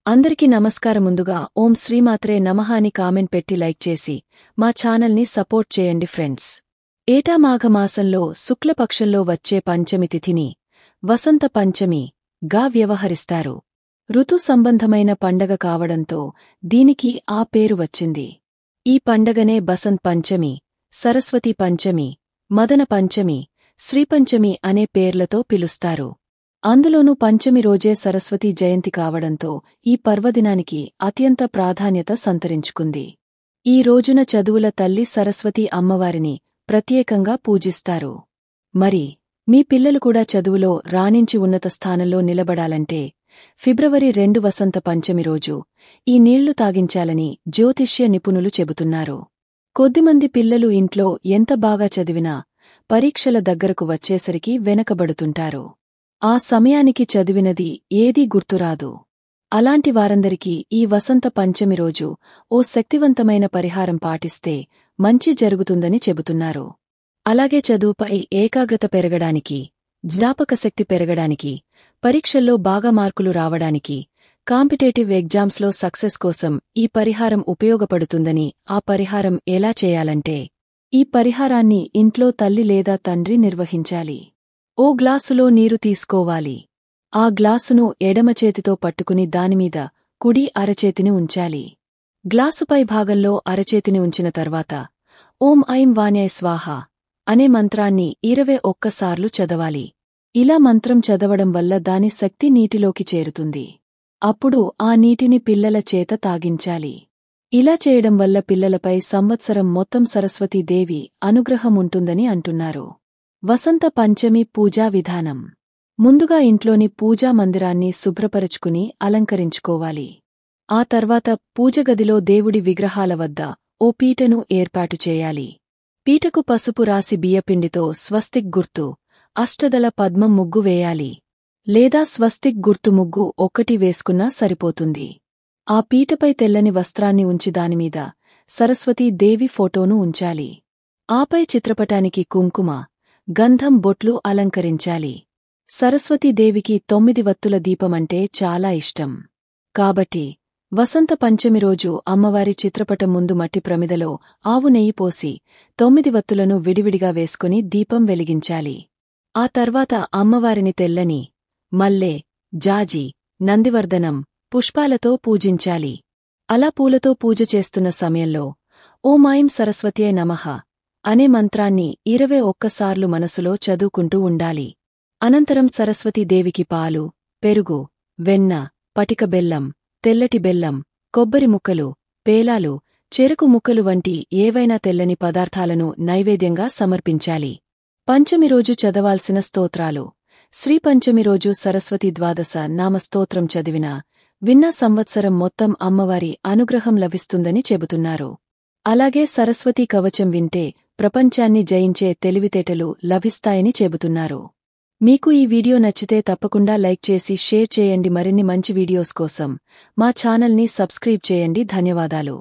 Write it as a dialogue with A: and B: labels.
A: అందరికీ నమస్కారం. ముందుగా ఓం శ్రీమాత్రే నమః అని కామెంట్ పెట్టి లైక్ చేసి మా ఛానల్ని సపోర్ట్ చేయండి ఫ్రెండ్స్. ఏటా మాఘమాసంలో శుక్లపక్షంలో వచ్చే పంచమి తిథిని వసంత పంచమి గా వ్యవహరిస్తారు. ఋతు సంబంధమైన పండగ కావడంతో దీనికి ఆ పేరు వచ్చింది. ఈ పండగనే బసంత్ పంచమి, సరస్వతి పంచమి, మదన పంచమి, శ్రీపంచమి అనే పేర్లతో పిలుస్తారు. అందులోనూ పంచమి రోజే సరస్వతీ జయంతి కావడంతో ఈ పర్వదినానికి అత్యంత ప్రాధాన్యత సంతరించుకుంది. ఈ రోజున చదువుల తల్లి సరస్వతీ అమ్మవారిని ప్రత్యేకంగా పూజిస్తారు. మరి మీ పిల్లలు కూడా చదువులో రాణించి ఉన్నత స్థానంలో నిలబడాలంటే ఫిబ్రవరి 2 వసంత పంచమి రోజు ఈ నీళ్లు తాగించాలని జ్యోతిష్య నిపుణులు చెబుతున్నారు. కొద్దిమంది పిల్లలు ఇంట్లో ఎంత బాగా చదివినా పరీక్షల దగ్గరకు వచ్చేసరికి వెనకబడుతుంటారు. ఆ సమయానికి చదివినది ఏదీ గుర్తురాదు. అలాంటి వారందరికీ ఈ వసంత పంచమి రోజు ఓ శక్తివంతమైన పరిహారం పాటిస్తే మంచి జరుగుతుందని చెబుతున్నారు. అలాగే చదువుపై ఏకాగ్రత పెరగడానికి, జ్ఞాపకశక్తి పెరగడానికి, పరీక్షల్లో బాగా మార్కులు రావడానికి, కాంపిటేటివ్ ఎగ్జామ్స్లో సక్సెస్ కోసం ఈ పరిహారం ఉపయోగపడుతుందని. ఆ పరిహారం ఎలా చేయాలంటే, ఈ పరిహారాన్ని ఇంట్లో తల్లి లేదా తండ్రి నిర్వహించాలి. ఓ గ్లాసులో నీరు తీసుకోవాలి. ఆ గ్లాసును ఎడమ చేతితో పట్టుకుని దానిమీద కుడి అరచేతిని ఉంచాలి. గ్లాసుపై భాగంలో అరచేతిని ఉంచిన తర్వాత ఓం ఐం వాణ్యాయ స్వాహ అనే మంత్రాన్ని 21 సార్లు చదవాలి. ఇలా మంత్రం చదవడం వల్ల దాని శక్తి నీటిలోకి చేరుతుంది. అప్పుడు ఆ నీటిని పిల్లల చేత తాగించాలి. ఇలా చేయడం వల్ల పిల్లలపై సంవత్సరం మొత్తం సరస్వతీదేవి అనుగ్రహం ఉంటుందని అంటున్నారు. వసంత పంచమి పూజా విధానం. ముందుగా ఇంట్లోని పూజా మందిరాన్ని శుభ్రపరచుకుని అలంకరించుకోవాలి. ఆ తర్వాత పూజగదిలో దేవుడి విగ్రహాల వద్ద ఓ పీటను ఏర్పాటు చేయాలి. పీటకు పసుపు రాసి బియ్యపిండితో స్వస్తిక్ గుర్తు, అష్టదళ పద్మం ముగ్గు వేయాలి. లేదా స్వస్తిక్ గుర్తు ముగ్గు ఒక్కటి వేసుకున్నా సరిపోతుంది. ఆ పీటపై తెల్లని వస్త్రాన్ని ఉంచి దానిమీద సరస్వతీదేవి ఫోటోను ఉంచాలి. ఆపై చిత్రపటానికి కుంకుమ, గంధం బొట్లు అలంకరించాలి. సరస్వతీదేవికి 9 వత్తుల దీపమంటే చాలా ఇష్టం. కాబట్టి వసంత పంచమి రోజు అమ్మవారి చిత్రపటం ముందు మట్టి ప్రమిదలో ఆవు నెయ్యి పోసి 9 వత్తులను విడివిడిగా వేసుకుని దీపం వెలిగించాలి. ఆ తర్వాత అమ్మవారిని తెల్లని మల్లె, జాజి, నందివర్ధనం, పుష్పాలతో పూజించాలి. అలా పూలతో పూజ చేస్తున్న సమయంలో ఓం ఐం సరస్వత్యై నమః అనే మంత్రాన్ని 21 సార్లు మనసులో చదువుకుంటూ ఉండాలి. అనంతరం సరస్వతీదేవికి పాలు, పెరుగు, వెన్న, పటిక బెల్లం, తెల్లటి బెల్లం, కొబ్బరి ముక్కలు, పేలాలు, చెరకు ముక్కలు వంటి ఏవైనా తెల్లని పదార్థాలను నైవేద్యంగా సమర్పించాలి. పంచమి రోజు చదవాల్సిన స్తోత్రాలు. శ్రీపంచమి రోజు సరస్వతీ ద్వాదశ నామస్తోత్రం చదివినా విన్నా సంవత్సరం మొత్తం అమ్మవారి అనుగ్రహం లభిస్తుందని చెబుతున్నారు. అలాగే సరస్వతీ కవచం వింటే ప్రపంచాన్ని జయించే తెలివితేటలు లభిస్తాయని చెబుతున్నారు. మీకు ఈ వీడియో నచ్చితే తప్పకుండా లైక్ చేసి షేర్ చేయండి. మరిన్ని మంచి వీడియోస్ కోసం మా ఛానల్ని సబ్స్క్రైబ్ చేయండి. ధన్యవాదాలు.